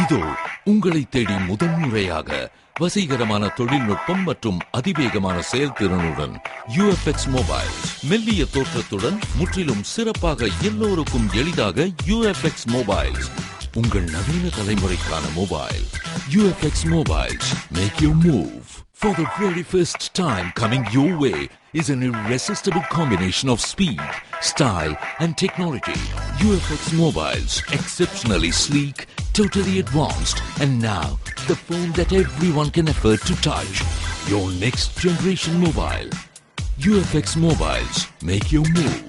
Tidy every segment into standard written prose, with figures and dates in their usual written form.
இதோ உங்களை தேடி முதன்முறையாக வசீகரமான தொழில்நுட்பம் மற்றும் அதிவேகமான செயல்திறனுடன் UFX மொபைல்ஸ். மெல்லிய தோற்றத்துடன் முற்றிலும் சிறப்பாக எல்லோருக்கும் எளிதாக UFX மொபைல்ஸ். உங்கள் நவீன தலைமுறைக்கான mobile UFX mobiles. Make your move. For the very first time coming your way is an irresistible combination of speed, style and technology. UFX mobiles, exceptionally sleek, totally advanced, and now the phone that everyone can afford to touch. Your next generation mobile. UFX mobiles, make your move.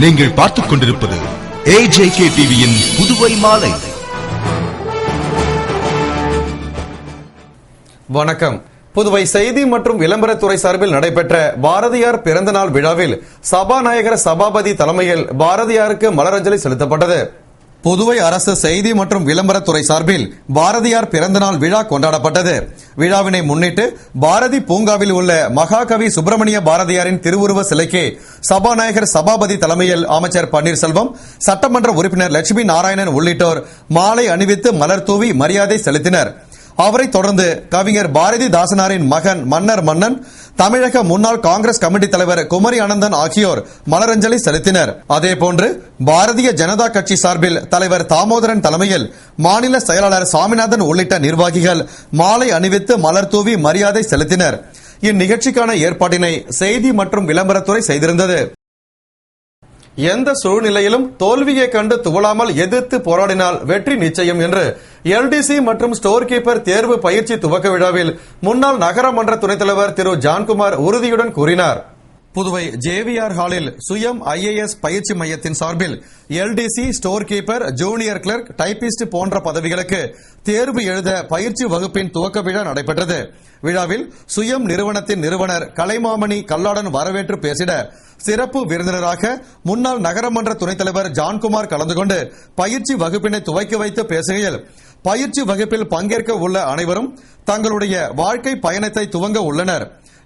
நீங்கள் பார்த்துக் கொண்டிருப்பது AJK டிவியின் புதுவை மாலை. வணக்கம். புதுவை செய்தி மற்றும் விளம்பரத்துறை சார்பில் நடைபெற்ற பாரதியார் பிறந்தநாள் விழாவில் சபாநாயகர் சபாபதி தலைமையில் பாரதியாருக்கு மலரஞ்சலி செலுத்தப்பட்டது. புதுவை அரசு செய்தி மற்றும் விளம்பரத்துறை சார்பில் பாரதியார் பிறந்தநாள் விழா கொண்டாடப்பட்டது. விழாவினை முன்னிட்டு பாரதி பூங்காவில் உள்ள மகாகவி சுப்பிரமணிய பாரதியாரின் திருவுருவ சிலைக்கு சபாநாயகர் சபாபதி தலைமையில் அமைச்சர் பன்னீர்செல்வம், சட்டமன்ற உறுப்பினர் லட்சுமி நாராயணன் உள்ளிட்டோர் மாலை அணிவித்து மலர் தூவி மரியாதை செலுத்தினர். அவரை தொடர்ந்து கவிஞர் பாரதிதாசனாரின் மகன் மன்னர் மன்னன், தமிழக முன்னாள் காங்கிரஸ் கமிட்டி தலைவர் குமரி அனந்தன் ஆகியோர் மலரஞ்சலி செலுத்தினர். அதேபோன்று பாரதிய ஜனதா கட்சி சார்பில் தலைவர் தாமோதரன் தலைமையில் மாநில செயலாளர் சாமிநாதன் உள்ளிட்ட நிர்வாகிகள் மாலை அணிவித்து மலர் தூவி மரியாதை செலுத்தினர். இந்நிகழ்ச்சிக்கான ஏற்பாட்டினை செய்தி மற்றும் விளம்பரத்துறை செய்திருந்தது. எந்த சூழ்நிலையிலும் தோல்வியை கண்டு துவளாமல் எதிர்த்து போராடினால் வெற்றி நிச்சயம் என்று LDC மற்றும் ஸ்டோர் கீப்பர் தேர்வு பயிற்சி துவக்க விழாவில் முன்னாள் நகரமன்ற துணைத் தலைவர் திரு ஜான்குமார் உறுதியுடன் கூறினார். புதுவை JVR ஹாலில் சுயம் IAS பயிற்சி மையத்தின் சார்பில் LDC, store keeper, junior clerk, typist போன்ற பதவிகளுக்கு தேர்வு எழுத பயிற்சி வகுப்பின் துவக்க விழா நடைபெற்றது. விழாவில் சுயம் நிறுவனத்தின் நிறுவனர் கலைமாமணி கல்லாடன் வரவேற்று பேசிட, சிறப்பு விருந்தினராக முன்னாள் நகரமன்ற துணைத் தலைவர் ஜான்குமார் கலந்து கொண்டு பயிற்சி வகுப்பினை துவக்கி வைத்து பேசுகையில், பயிற்சி வகுப்பில் பங்கேற்க உள்ள அனைவரும் தங்களுடைய வாழ்க்கை பயணத்தை துவங்க உள்ளனர்.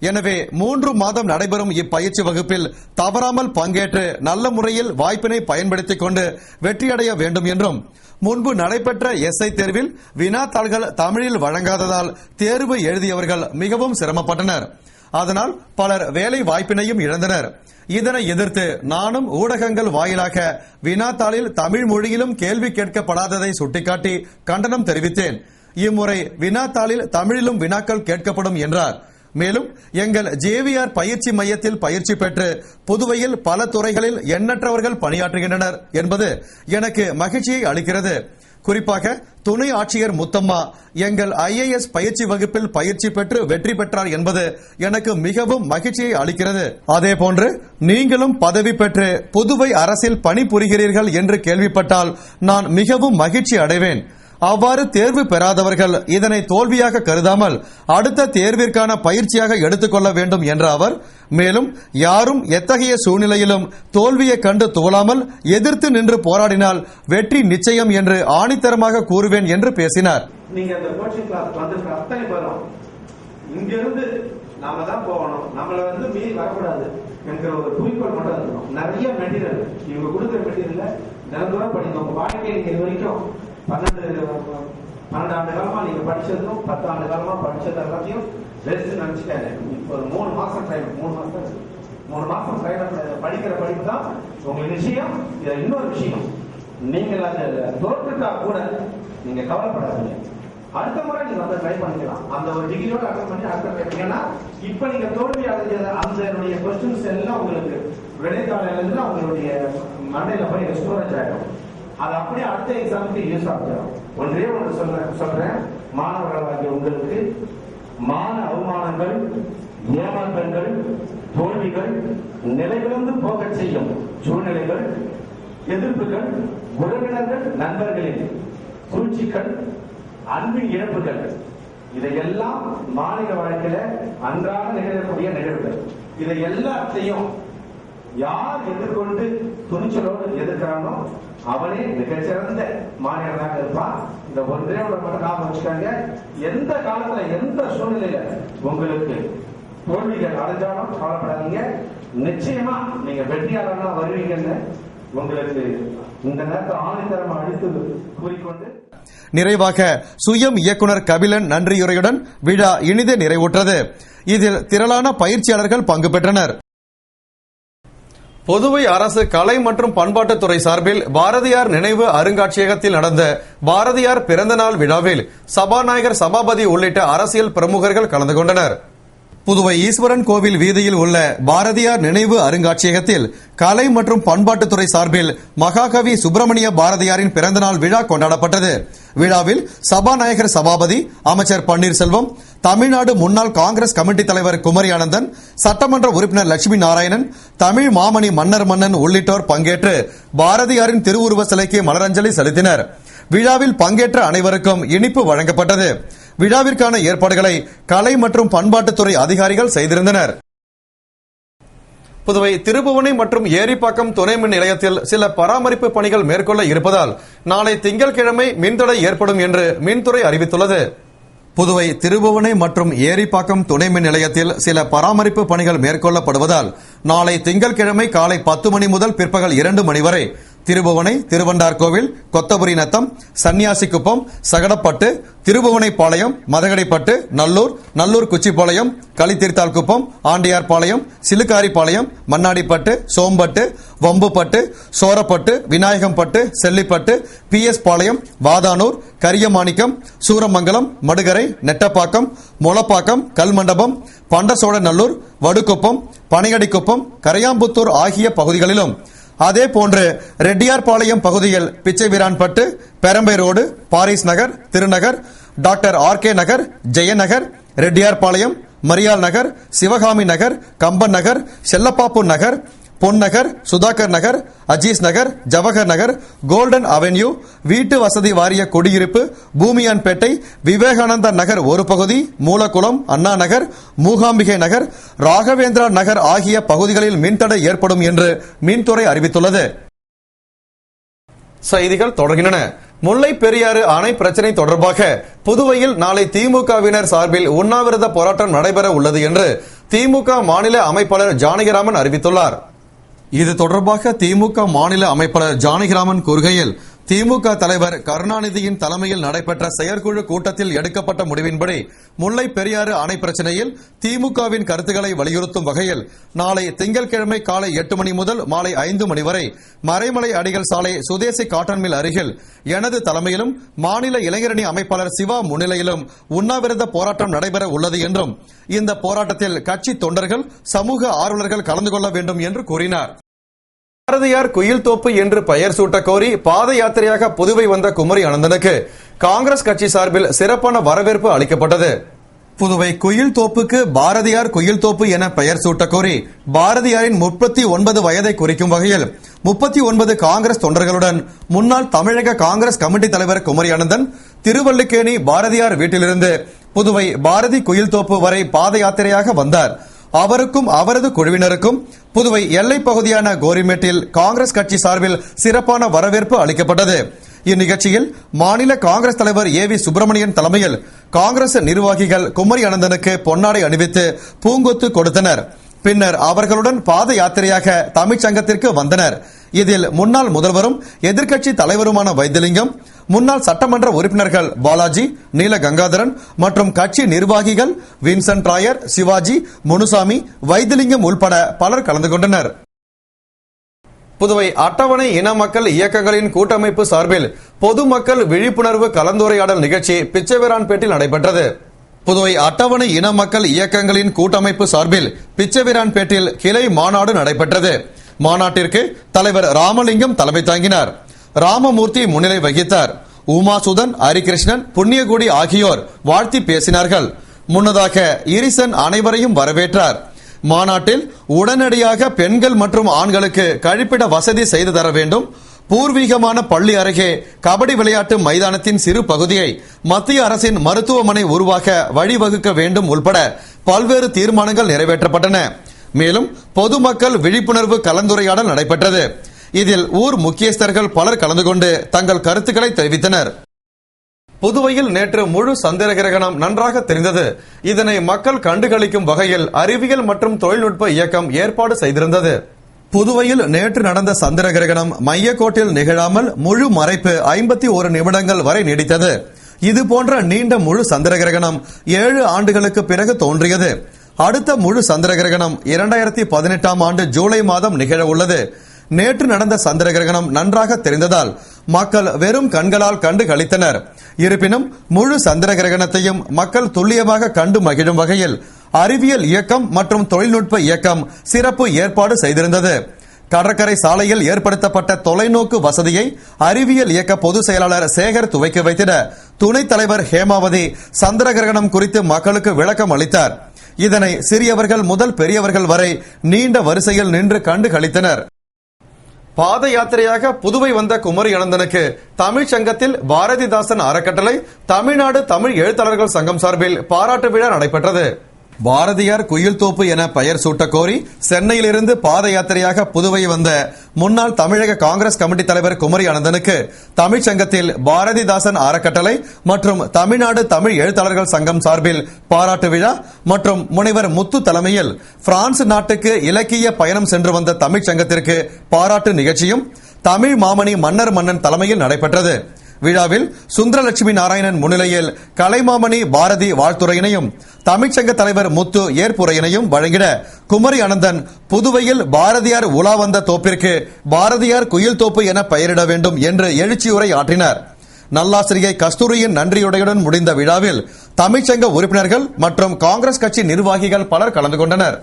எனவே 3 மாதம் நடைபெறும் இப்பயிற்சி வகுப்பில் தவறாமல் பங்கேற்று நல்ல முறையில் வாய்ப்பினை பயன்படுத்திக் கொண்டு வெற்றியடைய வேண்டும் என்றும், முன்பு நடைபெற்ற SI தேர்வில் வினாத்தாள்கள் தமிழில் வழங்காததால் தேர்வு எழுதியவர்கள் மிகவும் சிரமப்பட்டனர். அதனால் பலர் வேலை வாய்ப்பினையும் இழந்தனர். இதனை எதிர்த்து நானும் ஊடகங்கள் வாயிலாக வினாத்தாளில் தமிழ் மொழியிலும் கேள்வி கேட்கப்படாததை சுட்டிக்காட்டி கண்டனம் தெரிவித்தேன். இம்முறை வினாத்தாளில் தமிழிலும் வினாக்கள் கேட்கப்படும் என்றார். மேலும் எங்கள் JVR பயிற்சி மையத்தில் பயிற்சி பெற்று புதுவையில் பல துறைகளில் எண்ணற்றவர்கள் பணியாற்றுகின்றனர் என்பது எனக்கு மகிழ்ச்சியை அளிக்கிறது. குறிப்பாக துணை ஆட்சியர் முத்தம்மா எங்கள் IAS பயிற்சி வகுப்பில் பயிற்சி பெற்று வெற்றி பெற்றார் என்பது எனக்கு மிகவும் மகிழ்ச்சியை அளிக்கிறது. அதேபோன்று நீங்களும் பதவி பெற்று புதுவை அரசில் பணிபுரிகிறீர்கள் என்று கேள்விப்பட்டால் நான் மிகவும் மகிழ்ச்சி அடைவேன். அவ்வாறு தேர்வு பெறாதவர்கள் இதனை தோல்வியாக கருதாமல் அடுத்த தேர்விற்கான பயிற்சியாக எடுத்துக்கொள்ள வேண்டும் என்ற அவர், மேலும் யாரும் எத்தகைய சூழ்நிலையிலும் தோல்வியை கண்டு துவளாமல் எதிர்த்து நின்று போராடினால் வெற்றி நிச்சயம் என்று ஆணித்தரமாக கூறுவேன் என்று பேசினார். நீங்க அந்த கோச்சிங் கிளாஸ் வந்து அத்தனை பேரும் இங்கிருந்து நாம தான் போகணும், நம்மள மீறி வரக்கூடாது என்கிற ஒரு குறிக்கோள் மட்டும் இருக்கணும். நிறைய மெட்டீரியல் இவங்க கொடுக்குற மெட்டீரியல்ல நிரந்தரம் படிங்க. உங்க வாழ்க்கையை நீங்க இது வரைக்கும் 12 ஆண்டு காலமா நீங்க படிச்சதும் 10 ஆண்டு காலமா படிச்சது எல்லாத்தையும் வேஸ்ட் நினைச்சுட்டாரு. இப்போ 3 மாசம் டைம், 3 மாசம் படிக்கிற படிப்பு தான் உங்களுக்கு நிச்சயம். இன்னொரு விஷயம், நீங்கள் அந்த தோற்றுட்டா கூட நீங்க கவலைப்படாதீங்க. அடுத்த முறை நீங்க வந்து ட்ரை பண்ணிக்கலாம். அந்த ஒரு டிகிரியோட அட்டன் பண்ணி அடுத்த ட்ரை பண்ணீங்கன்னா இப்ப நீங்க தோல்வி அடைஞ்ச அந்த கொஸ்டின்ஸ் எல்லாம் உங்களுக்கு விடைத்தாள் உங்களுடைய மண்டையில போய் ஸ்டோரேஜ் ஆயிடும். அது அப்படியே அடுத்த எக்ஸாமுக்கு யூஸ் ஆகும். ஒன்றே ஒன்று சொல்றேன், மாணவர்களாகிய உங்களுக்கு மான அவமானங்கள், ஏமாற்றங்கள், தோல்விகள், நிலையிலிருந்து போக செய்யும் சூழ்நிலைகள் எதிர்ப்புகள், உறவினர்கள் நண்பர்களின் சூழ்ச்சிகள், அன்பின் இழப்புகள், இதையெல்லாம் மாநில வாழ்க்கையில அன்றாட நிகழக்கூடிய நிகழ்வுகள். இதை எல்லாத்தையும் யார் எதிர்கொண்டு துணிச்சலோடு எதிர்க்கிறானோ அவனே மிகச்சிறந்த மாநிலமாக இருப்பான். இந்த ஒன்றே மட்டும் ஞாபகம் வச்சுக்காங்க. எந்த காலத்துல எந்த சூழ்நிலையில உங்களுக்கு தோல்விகள் அடைஞ்சாலும் கவலைப்படாதீங்க. நிச்சயமா நீங்க வெற்றியாளனா வருவீங்கன்னு உங்களுக்கு இந்த நேரத்தை ஆணித்தரமா அடித்து கூறிக்கொண்டு நிறைவாக சுயம் இயக்குனர் கபிலன் நன்றியுரையுடன் விழா இனிதே நிறைவுற்றது. இதில் திரளான பயிற்சியாளர்கள் பங்கு பெற்றனர். புதுவை அரசு கலை மற்றும் பண்பாட்டுத்துறை சார்பில் பாரதியார் நினைவு அருங்காட்சியகத்தில் நடந்த பாரதியார் பிறந்தநாள் விழாவில் சபாநாயகர் சபாபதி உள்ளிட்ட அரசியல் பிரமுகர்கள் கலந்து கொண்டனர். புதுவை ஈஸ்வரன் கோவில் வீதியில் உள்ள பாரதியார் நினைவு அருங்காட்சியகத்தில் கலை மற்றும் பண்பாட்டுத்துறை சார்பில் மகாகவி சுப்பிரமணிய பாரதியாரின் பிறந்தநாள் விழா கொண்டாடப்பட்டது. விழாவில் சபாநாயகர் சபாபதி, அமைச்சர் பன்னீர்செல்வம், தமிழ்நாடு முன்னாள் காங்கிரஸ் கமிட்டி தலைவர் குமரி ஆனந்தன், சட்டமன்ற உறுப்பினர் லட்சுமி நாராயணன், தமிழ் மாமணி மன்னர் மன்னன் உள்ளிட்டோர் பங்கேற்று பாரதியாரின் திருவுருவ சிலைக்கு மலரஞ்சலி செலுத்தினர். விழாவில் பங்கேற்ற அனைவருக்கும் இனிப்பு வழங்கப்பட்டது. விழாவிற்கான ஏற்பாடுகளை கலை மற்றும் பண்பாட்டுத்துறை அதிகாரிகள் செய்திருந்தனர். புதுவை திருபுவனை மற்றும் ஏரிப்பாக்கம் துணை மின் நிலையத்தில் சில பராமரிப்பு பணிகள் மேற்கொள்ள இருப்பதால் நாளை திங்கட்கிழமை மின்தடை ஏற்படும் என்று மின்துறை அறிவித்துள்ளது. புதுவை திருபுவனை மற்றும் ஏரிப்பாக்கம் துணை மின் நிலையத்தில் சில பராமரிப்பு பணிகள் மேற்கொள்ளப்படுவதால் நாளை திங்கட்கிழமை காலை 10 மணி முதல் பிற்பகல் 2 மணி வரை திருபுவனை, திருவண்டார்கோவில், கொத்தபுரி நத்தம், சன்னியாசிக்குப்பம், சகடப்பட்டு, திருபுவனைப்பாளையம், மதகடிப்பட்டு, நல்லூர், நல்லூர் குச்சிப்பாளையம், களித்தீர்த்தால்குப்பம், ஆண்டியார்பாளையம், சிலுக்காரிப்பாளையம், மண்ணாடிப்பட்டு, சோம்பட்டு, வம்புப்பட்டு, சோரப்பட்டு, விநாயகம்பட்டு, செல்லிப்பட்டு, PS பாளையம், வாதானூர், கரியமாணிக்கம், சூரமங்கலம், மடுகரை, நெட்டப்பாக்கம், மொளப்பாக்கம், கல்மண்டபம், பண்டசோழநல்லூர், வடுக்குப்பம், பனையடிக்குப்பம், கரையாம்புத்தூர் ஆகிய பகுதிகளிலும் அதேபோன்று ரெட்டியார்பாளையம் பகுதியில் பிச்சைவீரான்பட்டு, பெரம்பை ரோடு, பாரிஸ் நகர், திருநகர், டாக்டர் RK நகர், ஜெயநகர், ரெட்டியார்பாளையம், மரியாள் நகர், சிவகாமி நகர், கம்பன் நகர், செல்லப்பாப்பூர் நகர், பொன்னகர், சுதாகர் நகர், அஜீஸ் நகர், ஜவஹர் நகர், கோல்டன் அவென்யூ, வீட்டு வசதி வாரிய குடியிருப்பு, பூமியான்பேட்டை, விவேகானந்தா நகர் ஒரு பகுதி, மூலக்குளம், அண்ணா நகர், மூகாம்பிகை நகர், ராகவேந்திரா நகர் ஆகிய பகுதிகளில் மின்தடை ஏற்படும் என்று மின்துறை அறிவித்துள்ளது. செய்திகள் தொடர்கின்றன. முல்லை பெரியாறு அணை பிரச்சினை தொடர்பாக புதுவையில் நாளை திமுகவினர் சார்பில் உண்ணாவிரத போராட்டம் நடைபெற உள்ளது என்று திமுக மாநில அமைப்பாளர் ஜானகிராமன் அறிவித்துள்ளார். இது தொடர்பாக திமுக மாநில அமைப்பாளர் ஜானகிராமன் கூறுகையில், திமுக தலைவர் கருணாநிதியின் தலைமையில் நடைபெற்ற செயற்குழு கூட்டத்தில் எடுக்கப்பட்ட முடிவின்படி முல்லை பெரியாறு அணை பிரச்சினையில் திமுகவின் கருத்துக்களை வலியுறுத்தும் வகையில் நாளை திங்கட்கிழமை காலை 8 மணி முதல் மாலை 5 மணி வரை மறைமலை அடிகள் சாலை சுதேசி காட்டன் மில் அருகில் எனது தலைமையிலும் மாநில இளைஞரணி அமைப்பாளர் சிவா முன்னிலையிலும் உண்ணாவிரத போராட்டம் நடைபெற உள்ளது என்றும் இந்த போராட்டத்தில் கட்சி தொண்டர்கள், சமூக ஆர்வலர்கள் கலந்து கொள்ள வேண்டும் என்று கூறினார். பாரதியார் குயில் தோப்பு என்று பெயர் சூட்ட கோரி பாத யாத்திரையாக புதுவை வந்த குமரி ஆனந்தனுக்கு காங்கிரஸ் கட்சி சார்பில் சிறப்பான வரவேற்பு அளிக்கப்பட்டது. புதுவை குயில் தோப்புக்கு பாரதியார் குயில் தோப்பு என பெயர் சூட்ட கோரி பாரதியாரின் 39 வயதை குறிக்கும் வகையில் 39 காங்கிரஸ் தொண்டர்களுடன் முன்னாள் தமிழக காங்கிரஸ் கமிட்டி தலைவர் குமரி ஆனந்தன் திருவல்லிக்கேணி பாரதியார் வீட்டிலிருந்து புதுவை பாரதி குயில் தோப்பு வரை பாத யாத்திரையாக வந்தார். அவருக்கும் அவரது குழுவினருக்கும் புதுவை எல்லைப் பகுதியான கோரிமேட்டில் காங்கிரஸ் கட்சி சார்பில் சிறப்பான வரவேற்பு அளிக்கப்பட்டது. இந்நிகழ்ச்சியில் மாநில காங்கிரஸ் தலைவர் AV சுப்பிரமணியன் தலைமையில் காங்கிரஸ் நிர்வாகிகள் குமரி ஆனந்தனுக்கு பொன்னாடை அணிவித்து பூங்கொத்து கொடுத்தனர். பின்னர் அவர்களுடன் பாத யாத்திரையாக தமிழ்ச்சங்கத்திற்கு வந்தனர். இதில் முன்னாள் முதல்வரும் எதிர்க்கட்சி தலைவருமான வைத்திலிங்கம், முன்னாள் சட்டமன்ற உறுப்பினர்கள் பாலாஜி, நீல கங்காதரன் மற்றும் கட்சி நிர்வாகிகள் வின்சென்ட் ராயர், சிவாஜி, முனுசாமி, வைத்திலிங்கம் உள்பட பலர் கலந்து கொண்டனர். புதுவை அட்டவணை இன மக்கள் இயக்கங்களின் கூட்டமைப்பு சார்பில் பொதுமக்கள் விழிப்புணர்வு கலந்துரையாடல் நிகழ்ச்சி பிச்சைவீரான்பேட்டில் நடைபெற்றது. புதுவை அட்டவணை இன மக்கள் இயக்கங்களின் கூட்டமைப்பு சார்பில் பிச்சைவீரான்பேட்டில் கிளை மாநாடு நடைபெற்றது. மாநாட்டிற்கு தலைவர் ராமலிங்கம் தலைமை தாங்கினார். ராமமூர்த்தி முன்னிலை வகித்தார். உமாசுதன், ஹரிகிருஷ்ணன், புண்ணியகுடி ஆகியோர் வாழ்த்தி பேசினார்கள். முன்னதாக ஈரிசன் அனைவரையும் வரவேற்றார். மாநாட்டில் உடனடியாக பெண்கள் மற்றும் ஆண்களுக்கு கழிப்பிட வசதி செய்து தர வேண்டும், பூர்வீகமான பள்ளி அருகே கபடி விளையாட்டு மைதானத்தின் சிறு பகுதியை மத்திய அரசின் மருத்துவமனை உருவாக்க வழிவகுக்க வேண்டும் உள்பட பல்வேறு தீர்மானங்கள் நிறைவேற்றப்பட்டன. மேலும் பொதுமக்கள் விழிப்புணர்வு கலந்துரையாடல் நடைபெற்றது. இதில் ஊர் முக்கியஸ்தர்கள் பலர் கலந்து கொண்டு தங்கள் கருத்துக்களை தெரிவித்தனர். புதுவையில் நேற்று முழு சந்திர கிரகணம் நன்றாக தெரிந்தது. இதனை மக்கள் கண்டுகளிக்கும் வகையில் அறிவியல் மற்றும் தொழில்நுட்ப இயக்கம் ஏற்பாடு செய்திருந்தது. புதுவையில் நேற்று நடந்த சந்திர கிரகணம் மையக்கோட்டில் நிகழாமல் முழு மறைப்பு 51 நிமிடங்கள் வரை நீடித்தது. இதுபோன்ற நீண்ட முழு சந்திர கிரகணம் 7 ஆண்டுகளுக்கு பிறகு தோன்றியது. அடுத்த முழு சந்திர கிரகணம் 2018 ஆண்டு ஜூலை மாதம் நிகழ உள்ளது. நேற்று நடந்த சந்திர கிரகணம் நன்றாக தெரிந்ததால் மக்கள் வெறும் கண்களால் கண்டு களித்தனர். இருப்பினும் முழு சந்திர கிரகணத்தையும் மக்கள் துல்லியமாக கண்டு மகிழும் வகையில் அறிவியல் இயக்கம் மற்றும் தொழில்நுட்ப இயக்கம் சிறப்பு ஏற்பாடு செய்திருந்தது. கடற்கரை சாலையில் ஏற்படுத்தப்பட்ட தொலைநோக்கு வசதியை அறிவியல் இயக்க பொதுச் செயலாளர் சேகர் துவக்கி வைத்திட துணைத் தலைவர் ஹேமாவதி சந்திர கிரகணம் குறித்து மக்களுக்கு விளக்கம் அளித்தார். இதனை சிறியவர்கள் முதல் பெரியவர்கள் வரை நீண்ட வரிசையில் நின்று கண்டு களித்தனர். பாத யாத்திரையாக புதுவை வந்த குமரி அனந்தனுக்கு தமிழ் சங்கத்தில் பாரதிதாசன் அறக்கட்டளை தமிழ்நாடு தமிழ் எழுத்தாளர்கள் சங்கம் சார்பில் பாராட்டு விழா நடைபெற்றது. பாரதியார் குயில் தோப்பு என பெயர் சூட்ட கோரி சென்னையிலிருந்து பாத யாத்திரையாக புதுவை வந்த முன்னாள் தமிழக காங்கிரஸ் கமிட்டி தலைவர் குமரி அனந்தனுக்கு தமிழ் சங்கத்தில் பாரதிதாசன் அறக்கட்டளை மற்றும் தமிழ்நாடு தமிழ் எழுத்தாளர்கள் சங்கம் சார்பில் பாராட்டு விழா மற்றும் முனைவர் முத்து தலைமையில் பிரான்ஸ் நாட்டுக்கு இலக்கிய பயணம் சென்று வந்த தமிழ் சங்கத்திற்கு பாராட்டு நிகழ்ச்சியும் தமிழ் மாமணி மன்னர் மன்னன் தலைமையில் நடைபெற்றது. விழாவில் சுந்தரலட்சுமி நாராயணன் முன்னிலையில் கலைமாமணி பாரதி வாழ்த்துரையினையும் தமிழ்ச்சங்க தலைவர் முத்து ஏற்புரையினையும் வழங்கிட குமரி அனந்தன் புதுவையில் பாரதியார் உலா வந்த தோப்பிற்கு பாரதியார் குயில் தோப்பு என பெயரிட வேண்டும் என்று எழுச்சியுரை ஆற்றினார். நல்லாசிரியை கஸ்தூரியின் நன்றியுடையுடன் முடிந்த விழாவில் தமிழ்ச்சங்க உறுப்பினர்கள் மற்றும் காங்கிரஸ் கட்சி நிர்வாகிகள் பலர் கலந்து கொண்டனர்.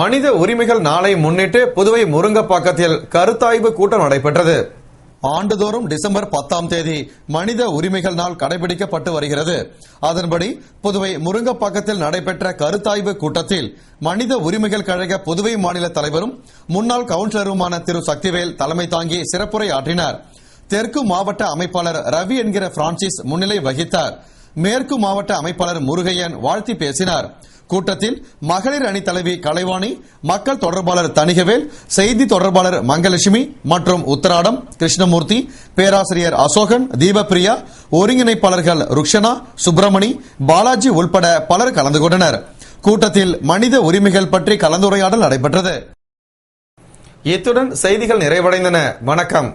மனித உரிமைகள் நாளை முன்னிட்டு புதுவை முருங்கப்பாக்கத்தில் கருத்தாய்வு கூட்டம் நடைபெற்றது. ஆண்டுதோறும் டிசம்பர் 10ஆம் தேதி மனித உரிமைகள் நாள் கடைபிடிக்கப்பட்டு வருகிறது. அதன்படி புதுவை முருங்கப்பாக்கத்தில் நடைபெற்ற கருத்தாய்வு கூட்டத்தில் மனித உரிமைகள் கழக புதுவை மாநில தலைவரும் முன்னாள் கவுன்சிலருமான திரு சக்திவேல் தலைமை தாங்கி சிறப்புரை ஆற்றினார். தெற்கு மாவட்ட அமைப்பாளர் ரவி என்கிற பிரான்சிஸ் முன்னிலை வகித்தார். மேற்கு மாவட்ட அமைப்பாளர் முருகையன் வாழ்த்தி பேசினார். கூட்டத்தில் மகளிர் அணி தலைவி கலைவாணி, மக்கள் தொடர்பாளர் தணிகவேல், செய்தி தொடர்பாளர் மங்கலட்சுமி மற்றும் உத்தராடம் கிருஷ்ணமூர்த்தி, பேராசிரியர் அசோகன், தீபப்பிரியா, ஒருங்கிணைப்பாளர்கள் ருக்ஷனா, சுப்பிரமணி, பாலாஜி உள்பட பலர் கலந்து கொண்டனர். கூட்டத்தில் மனித உரிமைகள் பற்றி கலந்துரையாடல் நடைபெற்றது. இத்துடன் செய்திகள் நிறைவடைந்தன. வணக்கம்.